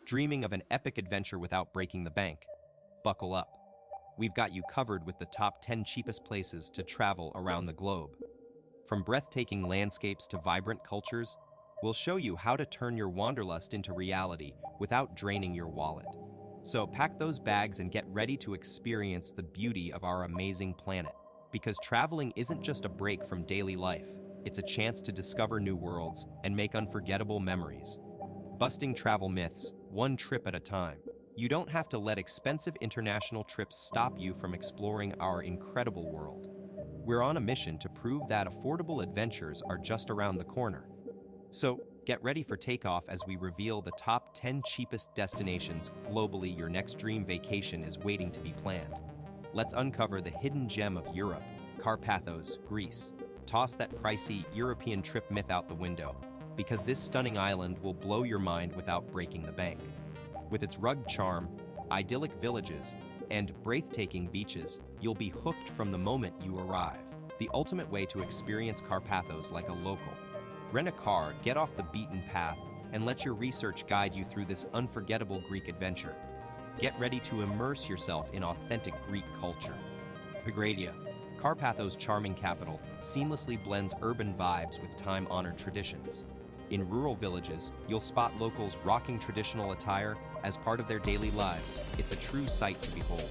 Dreaming of an epic adventure without breaking the bank? Buckle up. We've got you covered with the top 10 cheapest places to travel around the globe. From breathtaking landscapes to vibrant cultures, we'll show you how to turn your wanderlust into reality without draining your wallet. So pack those bags and get ready to experience the beauty of our amazing planet. Because traveling isn't just a break from daily life, it's a chance to discover new worlds and make unforgettable memories. Busting travel myths, one trip at a time. You don't have to let expensive international trips stop you from exploring our incredible world. We're on a mission to prove that affordable adventures are just around the corner. So, get ready for takeoff as we reveal the top 10 cheapest destinations globally. Your next dream vacation is waiting to be planned. Let's uncover the hidden gem of Europe, Carpathos, Greece. Toss that pricey European trip myth out the window, because this stunning island will blow your mind without breaking the bank. With its rugged charm, idyllic villages, and breathtaking beaches, you'll be hooked from the moment you arrive. The ultimate way to experience Carpathos like a local. Rent a car, get off the beaten path, and let your research guide you through this unforgettable Greek adventure. Get ready to immerse yourself in authentic Greek culture. Piran, Carpathos' charming capital, seamlessly blends urban vibes with time-honored traditions. In rural villages, you'll spot locals rocking traditional attire as part of their daily lives. It's a true sight to behold.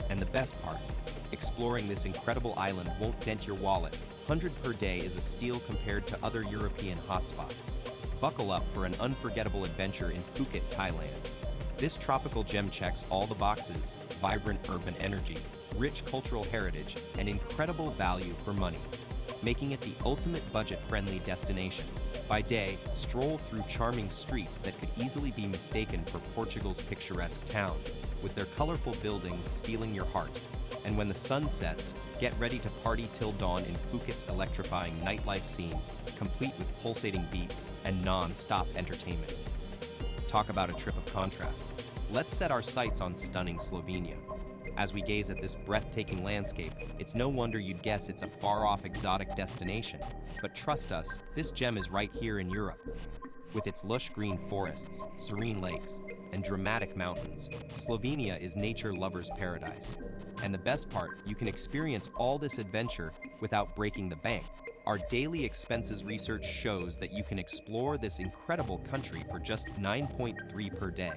And the best part, exploring this incredible island won't dent your wallet. 100 per day is a steal compared to other European hotspots. Buckle up for an unforgettable adventure in Puket, Thailand. This tropical gem checks all the boxes: vibrant urban energy, rich cultural heritage, and incredible value for money, making it the ultimate budget-friendly destination. By day, stroll through charming streets that could easily be mistaken for Portugal's picturesque towns, with their colorful buildings stealing your heart. And when the sun sets, get ready to party till dawn in Phuket's electrifying nightlife scene, complete with pulsating beats and non-stop entertainment. Talk about a trip of contrasts. Let's set our sights on stunning Slovenia. As we gaze at this breathtaking landscape, it's no wonder you'd guess it's a far-off exotic destination. But trust us, this gem is right here in Europe. With its lush green forests, serene lakes, and dramatic mountains, Slovenia is nature lovers' paradise. And the best part, you can experience all this adventure without breaking the bank. Our daily expenses research shows that you can explore this incredible country for just 9.3 per day.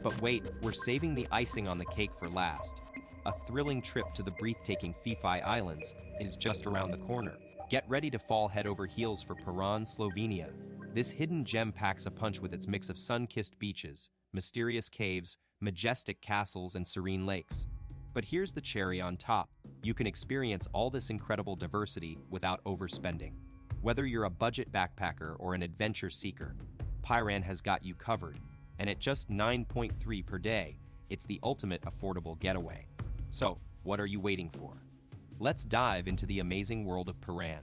But wait, we're saving the icing on the cake for last. A thrilling trip to the breathtaking Fifi Islands is just around the corner. Get ready to fall head over heels for Piran, Slovenia. This hidden gem packs a punch with its mix of sun-kissed beaches, mysterious caves, majestic castles, and serene lakes. But here's the cherry on top. You can experience all this incredible diversity without overspending. Whether you're a budget backpacker or an adventure seeker, Piran has got you covered. And at just 9.3 per day, it's the ultimate affordable getaway. So, what are you waiting for? Let's dive into the amazing world of Piran.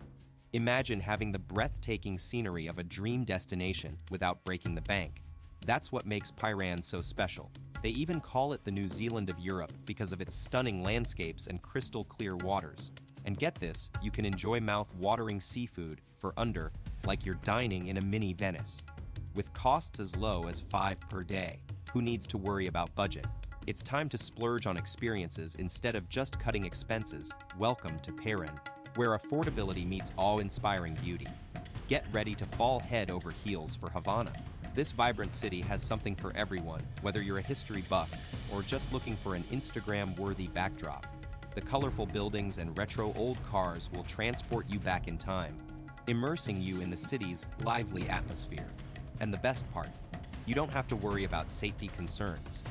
Imagine having the breathtaking scenery of a dream destination without breaking the bank. That's what makes Piran so special. They even call it the New Zealand of Europe because of its stunning landscapes and crystal clear waters. And get this, you can enjoy mouth-watering seafood for under, like you're dining in a mini Venice. With costs as low as 5 per day, who needs to worry about budget? It's time to splurge on experiences instead of just cutting expenses. Welcome to Piran, where affordability meets awe-inspiring beauty. Get ready to fall head over heels for Havana. This vibrant city has something for everyone, whether you're a history buff or just looking for an Instagram-worthy backdrop. The colorful buildings and retro old cars will transport you back in time, immersing you in the city's lively atmosphere. And the best part, you don't have to worry about safety concerns.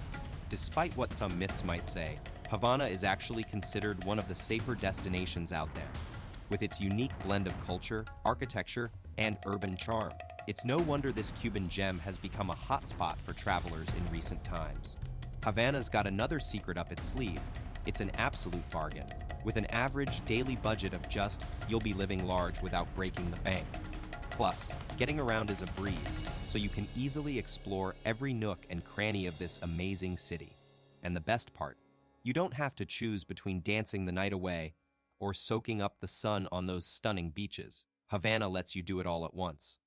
Despite what some myths might say, Havana is actually considered one of the safer destinations out there. With its unique blend of culture, architecture, and urban charm, it's no wonder this Cuban gem has become a hotspot for travelers in recent times. Havana's got another secret up its sleeve. It's an absolute bargain. With an average daily budget of just, you'll be living large without breaking the bank. Plus, getting around is a breeze, so you can easily explore every nook and cranny of this amazing city. And the best part, you don't have to choose between dancing the night away or soaking up the sun on those stunning beaches. Havana lets you do it all at once.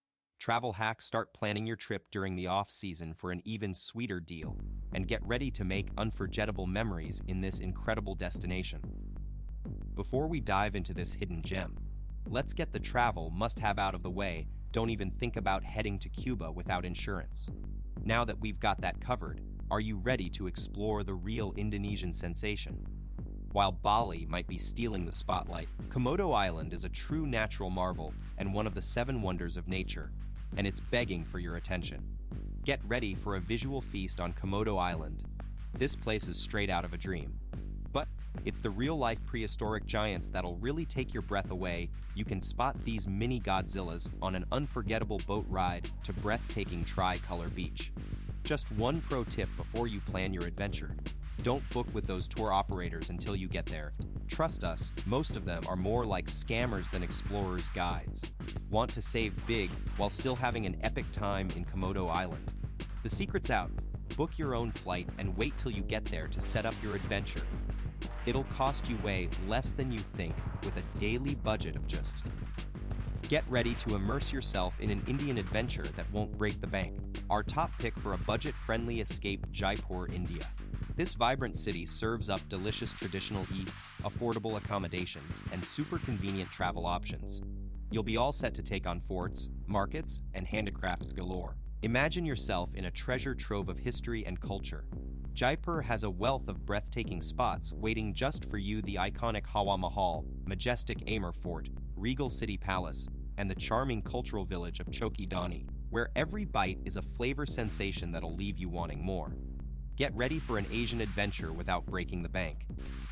Travel hack: start planning your trip during the off-season for an even sweeter deal, and get ready to make unforgettable memories in this incredible destination. Before we dive into this hidden gem, let's get the travel must-have out of the way. Don't even think about heading to Cuba without insurance. Now that we've got that covered, are you ready to explore the real Indonesian sensation? While Bali might be stealing the spotlight, Komodo Island is a true natural marvel and one of the 7 wonders of nature, and it's begging for your attention. Get ready for a visual feast on Komodo Island. This place is straight out of a dream. But it's the real-life prehistoric giants that'll really take your breath away. You can spot these mini Godzillas on an unforgettable boat ride to breathtaking Tricolor Beach. Just one pro tip before you plan your adventure: don't book with those tour operators until you get there. Trust us, most of them are more like scammers than explorers' guides. Want to save big while still having an epic time in Komodo Island? The secret's out. Book your own flight and wait till you get there to set up your adventure. It'll cost you way less than you think with a daily budget of just. Get ready to immerse yourself in an Indian adventure that won't break the bank. Our top pick for a budget-friendly escape: Jaipur, India. This vibrant city serves up delicious traditional eats, affordable accommodations, and super convenient travel options. You'll be all set to take on forts, markets, and handicrafts galore. Imagine yourself in a treasure trove of history and culture. Jaipur has a wealth of breathtaking spots waiting just for you: the iconic Hawa Mahal, majestic Amur Fort, regal city palace, and the charming cultural village of Choki Dani, where every bite is a flavor sensation that'll leave you wanting more. Get ready for an Asian adventure without breaking the bank.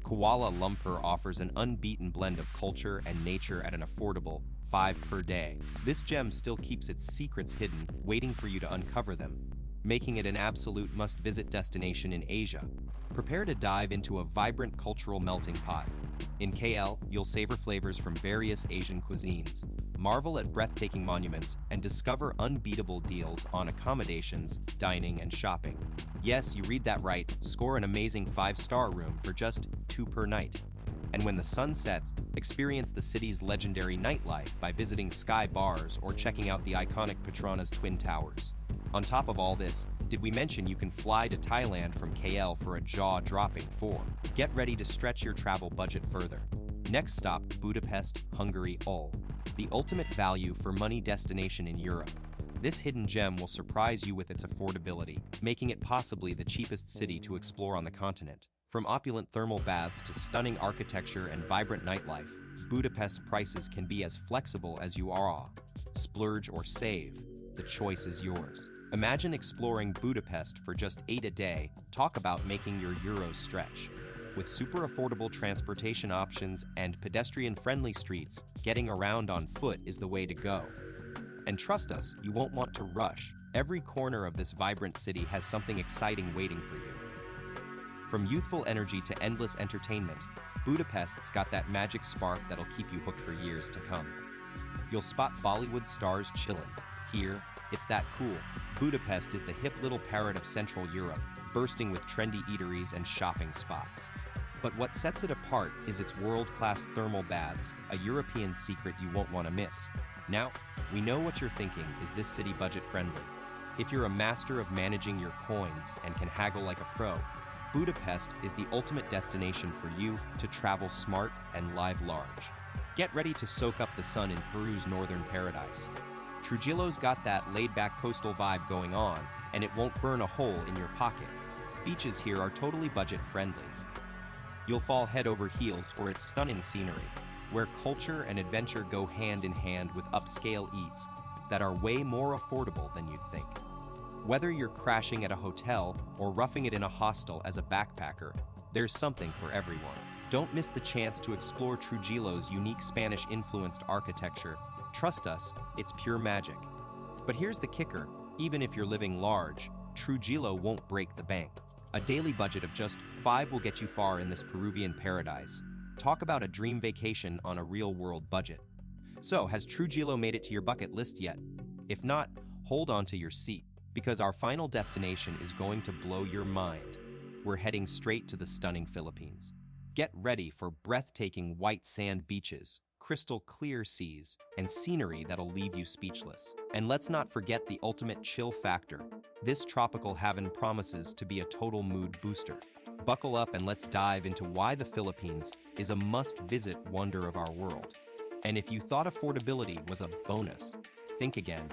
Kuala Lumpur offers an unbeaten blend of culture and nature at an affordable $5 per day. This gem still keeps its secrets hidden, waiting for you to uncover them, making it an absolute must-visit destination in Asia. Prepare to dive into a vibrant cultural melting pot. In KL, you'll savor flavors from various Asian cuisines, marvel at breathtaking monuments, and discover unbeatable deals on accommodations, dining, and shopping. Yes, you read that right. Score an amazing 5-star room for just $2 per night. And when the sun sets, experience the city's legendary nightlife by visiting Sky Bars or checking out the iconic Petronas Twin Towers. On top of all this, did we mention you can fly to Thailand from KL for a jaw-dropping 4? Get ready to stretch your travel budget further. Next stop, Budapest, Hungary, the ultimate value for money destination in Europe. This hidden gem will surprise you with its affordability, making it possibly the cheapest city to explore on the continent. From opulent thermal baths to stunning architecture and vibrant nightlife, Budapest prices can be as flexible as you are. Splurge or save, the choice is yours. Imagine exploring Budapest for just $8 a day. Talk about making your euros stretch. With super affordable transportation options and pedestrian-friendly streets, getting around on foot is the way to go. And trust us, you won't want to rush. Every corner of this vibrant city has something exciting waiting for you. From youthful energy to endless entertainment, Budapest's got that magic spark that'll keep you hooked for years to come. You'll spot Bollywood stars chillin'. Here, it's that cool. Budapest is the hip little parrot of Central Europe, bursting with trendy eateries and shopping spots. But what sets it apart is its world-class thermal baths, a European secret you won't want to miss. Now, we know what you're thinking: is this city budget-friendly? If you're a master of managing your coins and can haggle like a pro, Budapest is the ultimate destination for you to travel smart and live large. Get ready to soak up the sun in Peru's northern paradise. Trujillo's got that laid-back coastal vibe going on, and it won't burn a hole in your pocket. Beaches here are totally budget-friendly. You'll fall head over heels for its stunning scenery, where culture and adventure go hand in hand with upscale eats that are way more affordable than you'd think. Whether you're crashing at a hotel or roughing it in a hostel as a backpacker, there's something for everyone. Don't miss the chance to explore Trujillo's unique Spanish-influenced architecture. Trust us, it's pure magic. But here's the kicker: even if you're living large, Trujillo won't break the bank. A daily budget of just $5 will get you far in this Peruvian paradise. Talk about a dream vacation on a real-world budget. So, has Trujillo made it to your bucket list yet? If not, hold on to your seat, because our final destination is going to blow your mind. We're heading straight to the stunning Philippines. Get ready for breathtaking white sand beaches, crystal clear seas, and scenery that'll leave you speechless. And let's not forget the ultimate chill factor. This tropical haven promises to be a total mood booster. Buckle up and let's dive into why the Philippines is a must-visit wonder of our world. And if you thought affordability was a bonus, think again.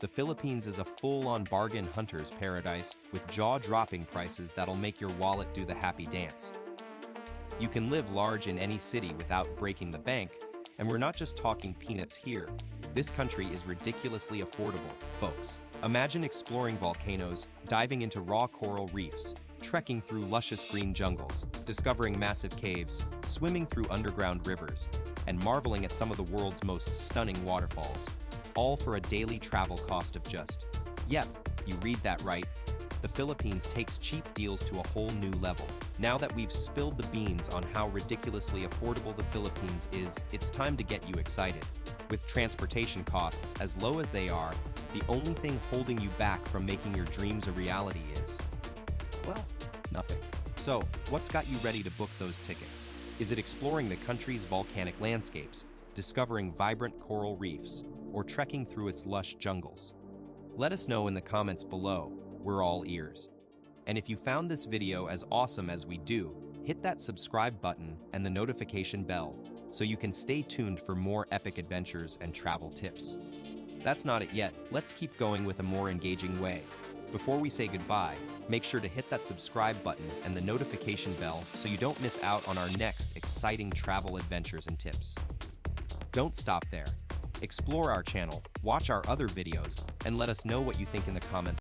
The Philippines is a full-on bargain hunter's paradise with jaw-dropping prices that'll make your wallet do the happy dance. You can live large in any city without breaking the bank, and we're not just talking peanuts here. This country is ridiculously affordable, folks. Imagine exploring volcanoes, diving into raw coral reefs, trekking through luscious green jungles, discovering massive caves, swimming through underground rivers, and marveling at some of the world's most stunning waterfalls, all for a daily travel cost of just, yep, you read that right, the Philippines takes cheap deals to a whole new level. Now that we've spilled the beans on how ridiculously affordable the Philippines is, it's time to get you excited. With transportation costs as low as they are, the only thing holding you back from making your dreams a reality is, well, nothing. So, what's got you ready to book those tickets? Is it exploring the country's volcanic landscapes, discovering vibrant coral reefs, or trekking through its lush jungles? Let us know in the comments below. We're all ears. And if you found this video as awesome as we do, hit that subscribe button and the notification bell so you can stay tuned for more epic adventures and travel tips. That's not it yet. Let's keep going with a more engaging way. Before we say goodbye, make sure to hit that subscribe button and the notification bell so you don't miss out on our next exciting travel adventures and tips. Don't stop there. Explore our channel, watch our other videos, and let us know what you think in the comments.